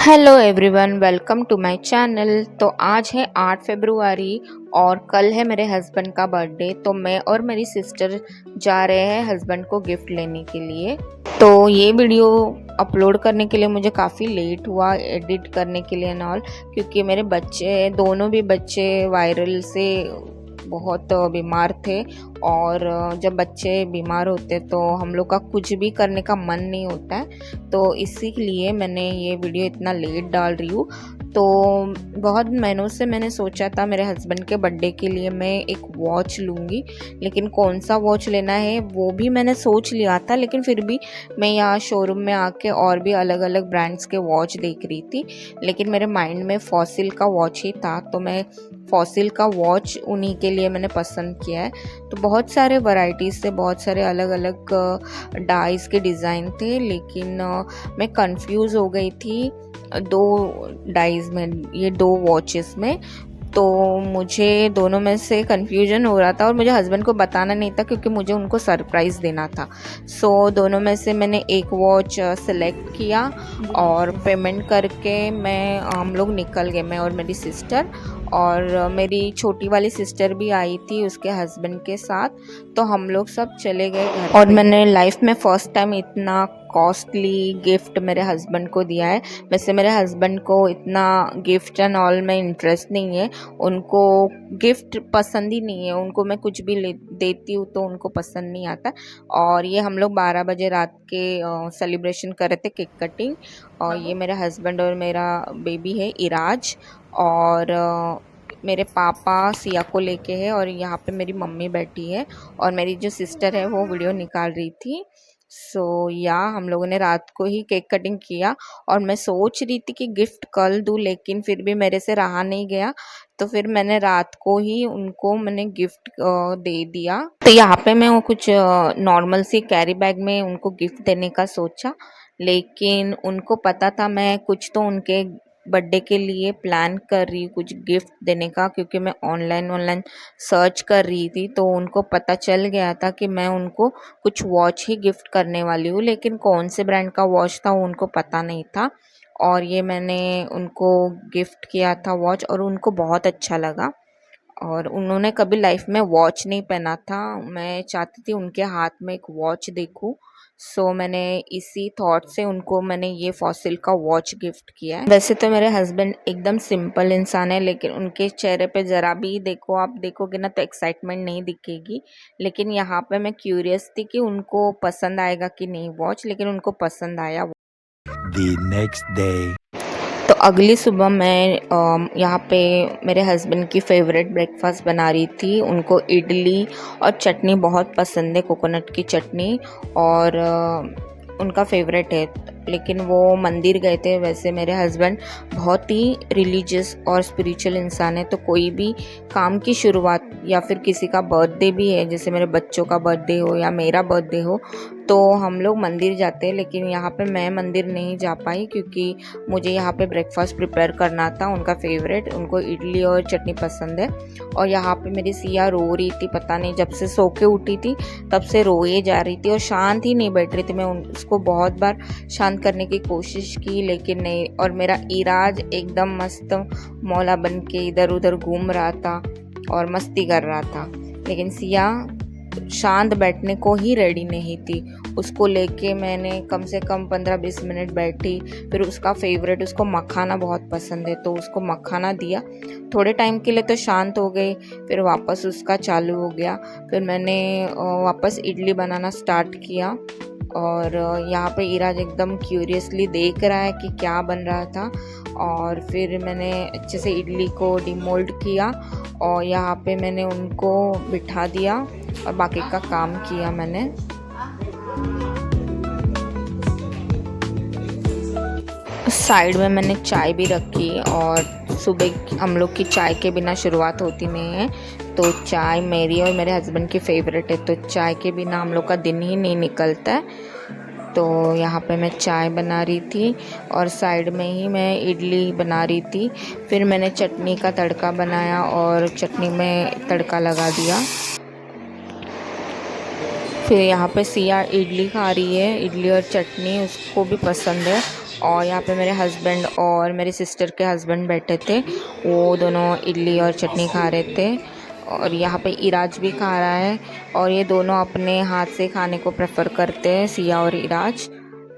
Hello everyone, welcome to my channel. तो आज है 8 फरवरी और कल है मेरे हस्बैंड का बर्थडे। तो मैं और मेरी सिस्टर जा रहे हैं हस्बैंड को गिफ्ट लेने के लिए। तो ये वीडियो अपलोड करने के लिए मुझे काफ़ी लेट हुआ, एडिट करने के लिए एंड ऑल, क्योंकि मेरे बच्चे, दोनों भी बच्चे वायरल से बहुत बीमार थे। और जब बच्चे बीमार होते तो हम लोग का कुछ भी करने का मन नहीं होता है। तो इसीलिए मैंने ये वीडियो इतना लेट डाल रही हूँ। तो बहुत महीनों से मैंने सोचा था मेरे हस्बैंड के बर्थडे के लिए मैं एक वॉच लूँगी, लेकिन कौन सा वॉच लेना है वो भी मैंने सोच लिया था। लेकिन फिर भी मैं यहाँ शोरूम में आके और भी अलग अलग ब्रांड्स के वॉच देख रही थी, लेकिन मेरे माइंड में फॉसिल का वॉच ही था। तो मैं फॉसिल का वॉच उन्हीं के लिए मैंने पसंद किया है। तो बहुत सारे वैरायटीज़ से बहुत सारे अलग अलग डाइज़ के डिज़ाइन थे, लेकिन मैं कंफ्यूज हो गई थी दो डाइज़ में, ये दो वॉचेस में। तो मुझे दोनों में से कन्फ्यूजन हो रहा था और मुझे हस्बैंड को बताना नहीं था क्योंकि मुझे उनको सरप्राइज़ देना था। सो दोनों में से मैंने एक वॉच सेलेक्ट किया और पेमेंट करके हम लोग निकल गए, मैं और मेरी सिस्टर। और मेरी छोटी वाली सिस्टर भी आई थी उसके हस्बैंड के साथ। तो हम लोग सब चले गए घर। और मैंने लाइफ में फ़र्स्ट टाइम इतना कॉस्टली गिफ्ट मेरे हस्बैंड को दिया है। वैसे मेरे हस्बैंड को इतना गिफ्ट एंड ऑल में इंटरेस्ट नहीं है, उनको गिफ्ट पसंद ही नहीं है। उनको मैं कुछ भी देती हूँ तो उनको पसंद नहीं आता। और ये हम लोग 12 बजे रात के सेलिब्रेशन कर रहे थे, केक कटिंग। और ये मेरे हस्बैंड और मेरा बेबी है इराज, और मेरे पापा सिया को लेके है, और यहाँ पे मेरी मम्मी बैठी है और मेरी जो सिस्टर है वो वीडियो निकाल रही थी। हम लोगों ने रात को ही केक कटिंग किया। और मैं सोच रही थी कि गिफ्ट कल दूँ, लेकिन फिर भी मेरे से रहा नहीं गया। तो फिर मैंने रात को ही उनको मैंने गिफ्ट दे दिया। तो यहाँ पे मैं वो कुछ नॉर्मल सी कैरी बैग में उनको गिफ्ट देने का सोचा, लेकिन उनको पता था मैं कुछ तो उनके बर्थडे के लिए प्लान कर रही हूँ कुछ गिफ्ट देने का, क्योंकि मैं ऑनलाइन सर्च कर रही थी। तो उनको पता चल गया था कि मैं उनको कुछ वॉच ही गिफ्ट करने वाली हूँ, लेकिन कौन से ब्रांड का वॉच था वो उनको पता नहीं था। और ये मैंने उनको गिफ्ट किया था वॉच, और उनको बहुत अच्छा लगा। और उन्होंने कभी लाइफ में वॉच नहीं पहना था, मैं चाहती थी उनके हाथ में एक वॉच देखूं। मैंने इसी थॉट से उनको मैंने ये फॉसिल का वॉच गिफ्ट किया है। वैसे तो मेरे हस्बैंड एकदम सिंपल इंसान है, लेकिन उनके चेहरे पे ज़रा भी देखो, आप देखोगे ना तो एक्साइटमेंट नहीं दिखेगी। लेकिन यहाँ पे मैं क्यूरियस थी कि उनको पसंद आएगा कि नहीं वॉच, लेकिन उनको पसंद आया। The next day. तो अगली सुबह मैं यहाँ पे मेरे हस्बैंड की फ़ेवरेट ब्रेकफास्ट बना रही थी। उनको इडली और चटनी बहुत पसंद है, कोकोनट की चटनी, और उनका फेवरेट है। लेकिन वो मंदिर गए थे। वैसे मेरे हस्बैंड बहुत ही रिलीजियस और स्पिरिचुअल इंसान है, तो कोई भी काम की शुरुआत या फिर किसी का बर्थडे भी है, जैसे मेरे बच्चों का बर्थडे हो या मेरा बर्थडे हो, तो हम लोग मंदिर जाते हैं। लेकिन यहाँ पे मैं मंदिर नहीं जा पाई क्योंकि मुझे यहाँ पे ब्रेकफास्ट प्रिपेयर करना था, उनका फेवरेट, उनको इडली और चटनी पसंद है। और यहाँ पे मेरी सिया रो रही थी, पता नहीं जब से सो के उठी थी तब से रोए जा रही थी और शांत ही नहीं बैठ रही थी। मैं उसको बहुत बार शांत करने की कोशिश की, लेकिन नहीं। और मेरा इराज एकदम मस्त मौला बन के इधर उधर घूम रहा था और मस्ती कर रहा था, लेकिन सिया शांत बैठने को ही रेडी नहीं थी। उसको लेके मैंने कम से कम 15-20 मिनट बैठी। फिर उसका फेवरेट, उसको मखाना बहुत पसंद है, तो उसको मखाना दिया। थोड़े टाइम के लिए तो शांत हो गई, फिर वापस उसका चालू हो गया। फिर मैंने वापस इडली बनाना स्टार्ट किया। और यहाँ पे इराज एकदम क्यूरियसली देख रहा है कि क्या बन रहा था। और फिर मैंने अच्छे से इडली को डिमोल्ड किया और यहाँ पे मैंने उनको बिठा दिया और बाकी का काम किया मैंने। साइड में मैंने चाय भी रखी, और सुबह हम लोग की चाय के बिना शुरुआत होती नहीं है। तो चाय मेरी और मेरे हस्बैंड की फ़ेवरेट है, तो चाय के बिना हम लोग का दिन ही नहीं निकलता है। तो यहाँ पे मैं चाय बना रही थी और साइड में ही मैं इडली बना रही थी। फिर मैंने चटनी का तड़का बनाया और चटनी में तड़का लगा दिया। फिर यहाँ पे सिया इडली खा रही है, इडली और चटनी उसको भी पसंद है। और यहाँ पे मेरे हस्बैंड और मेरी सिस्टर के हस्बैंड बैठे थे, वो दोनों इडली और चटनी खा रहे थे। और यहाँ पे इराज भी खा रहा है, और ये दोनों अपने हाथ से खाने को प्रेफर करते हैं, सिया और इराज।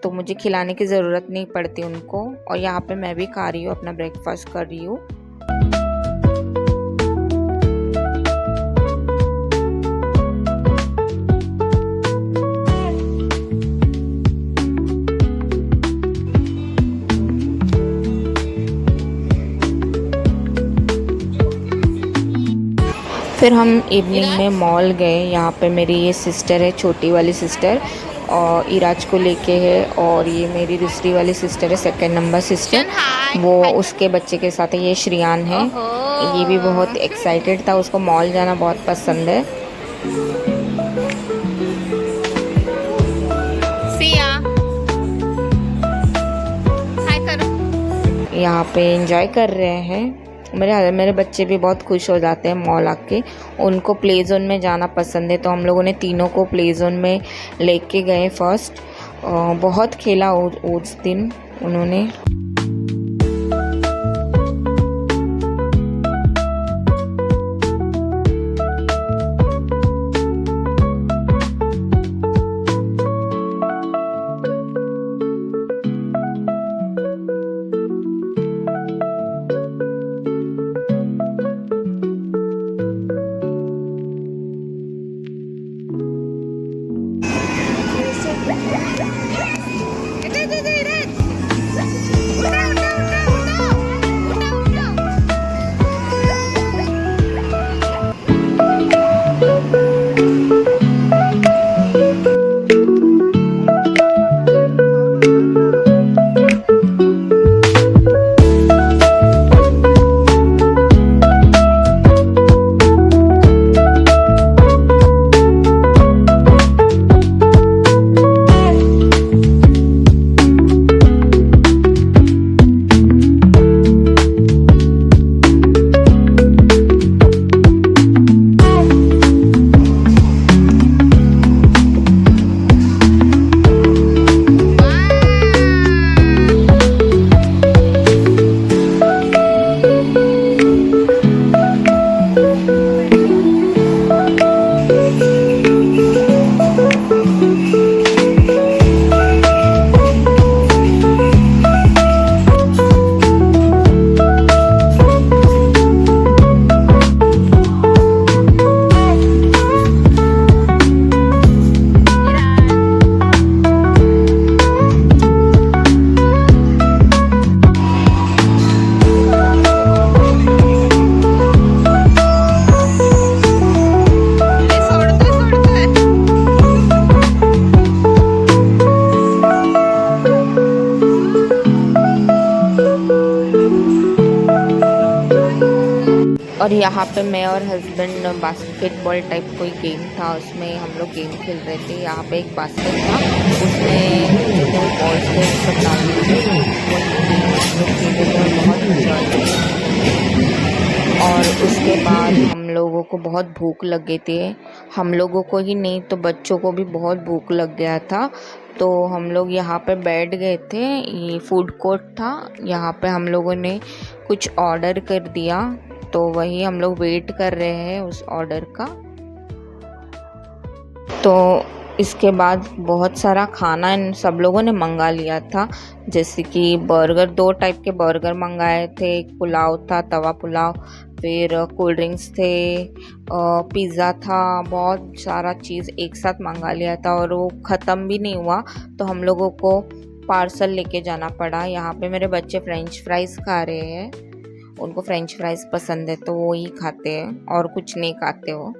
तो मुझे खिलाने की ज़रूरत नहीं पड़ती उनको। और यहाँ पे मैं भी खा रही हूँ, अपना ब्रेकफास्ट कर रही हूँ। फिर हम इवनिंग में मॉल गए। यहाँ पे मेरी ये सिस्टर है, छोटी वाली सिस्टर, और इराज को लेके है। और ये मेरी दूसरी वाली सिस्टर है, सेकंड नंबर सिस्टर, वो उसके बच्चे के साथ है। ये श्रियान है, ये भी बहुत एक्साइटेड था, उसको मॉल जाना बहुत पसंद है। यहाँ पे एंजॉय कर रहे हैं। मेरे बच्चे भी बहुत खुश हो जाते हैं मॉल आके। उनको प्ले जोन में जाना पसंद है, तो हम लोगों ने तीनों को प्ले जोन में लेके गए फर्स्ट। बहुत खेला उस दिन उन्होंने। और यहाँ पे मैं और हस्बैंड बास्केटबॉल टाइप कोई गेम था, उसमें हम लोग गेम खेल रहे थे। यहाँ पे एक बास्केट था, उसमें जितने बॉल्स थे सब डालते थे, हम लोग खेले थे और बहुत इंजॉय किया। और उसके बाद हम लोगों को बहुत भूख लग गई थी। हम लोगों को ही नहीं तो बच्चों को भी बहुत भूख लग गया था। तो हम लोग यहाँ पे बैठ गए थे, ये फूड कोर्ट था, यहाँ पे हम लोगों ने कुछ ऑर्डर कर दिया। तो वही हम लोग वेट कर रहे हैं उस ऑर्डर का। तो इसके बाद बहुत सारा खाना इन सब लोगों ने मंगा लिया था, जैसे कि बर्गर, 2 टाइप के बर्गर मंगाए थे, एक पुलाव था, तवा पुलाव, फिर कोल्ड ड्रिंक्स थे, पिज़्ज़ा था, बहुत सारा चीज़ एक साथ मंगा लिया था। और वो ख़त्म भी नहीं हुआ, तो हम लोगों को पार्सल लेके जाना पड़ा। यहाँ पे मेरे बच्चे फ्रेंच फ्राइज़ खा रहे हैं, उनको फ्रेंच फ्राइज़ पसंद है तो वो ही खाते हैं और कुछ नहीं खाते वो।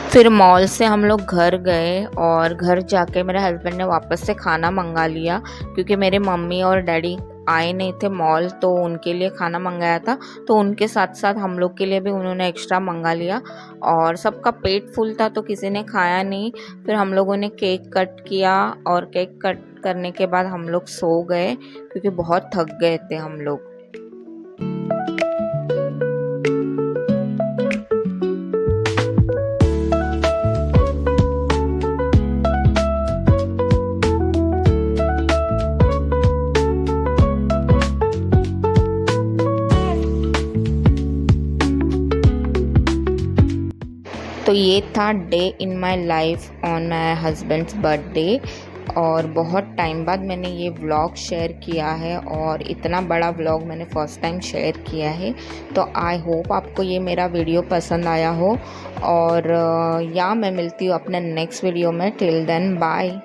फिर मॉल से हम लोग घर गए, और घर जाके मेरे हस्बैंड ने वापस से खाना मंगा लिया, क्योंकि मेरे मम्मी और डैडी आए नहीं थे मॉल, तो उनके लिए खाना मंगाया था, तो उनके साथ साथ हम लोग के लिए भी उन्होंने एक्स्ट्रा मंगा लिया। और सबका पेट फुल था तो किसी ने खाया नहीं। फिर हम लोगों ने केक कट किया और केक कट करने के बाद हम लोग सो गए क्योंकि बहुत थक गए थे हम लोग। तो ये था day in my life on my husbands birthday. और बहुत टाइम बाद मैंने ये व्लॉग शेयर किया है और इतना बड़ा व्लॉग मैंने फ़र्स्ट टाइम शेयर किया है। तो आई होप आपको ये मेरा वीडियो पसंद आया हो। और या मैं मिलती हूँ अपने नेक्स्ट वीडियो में। Till then bye.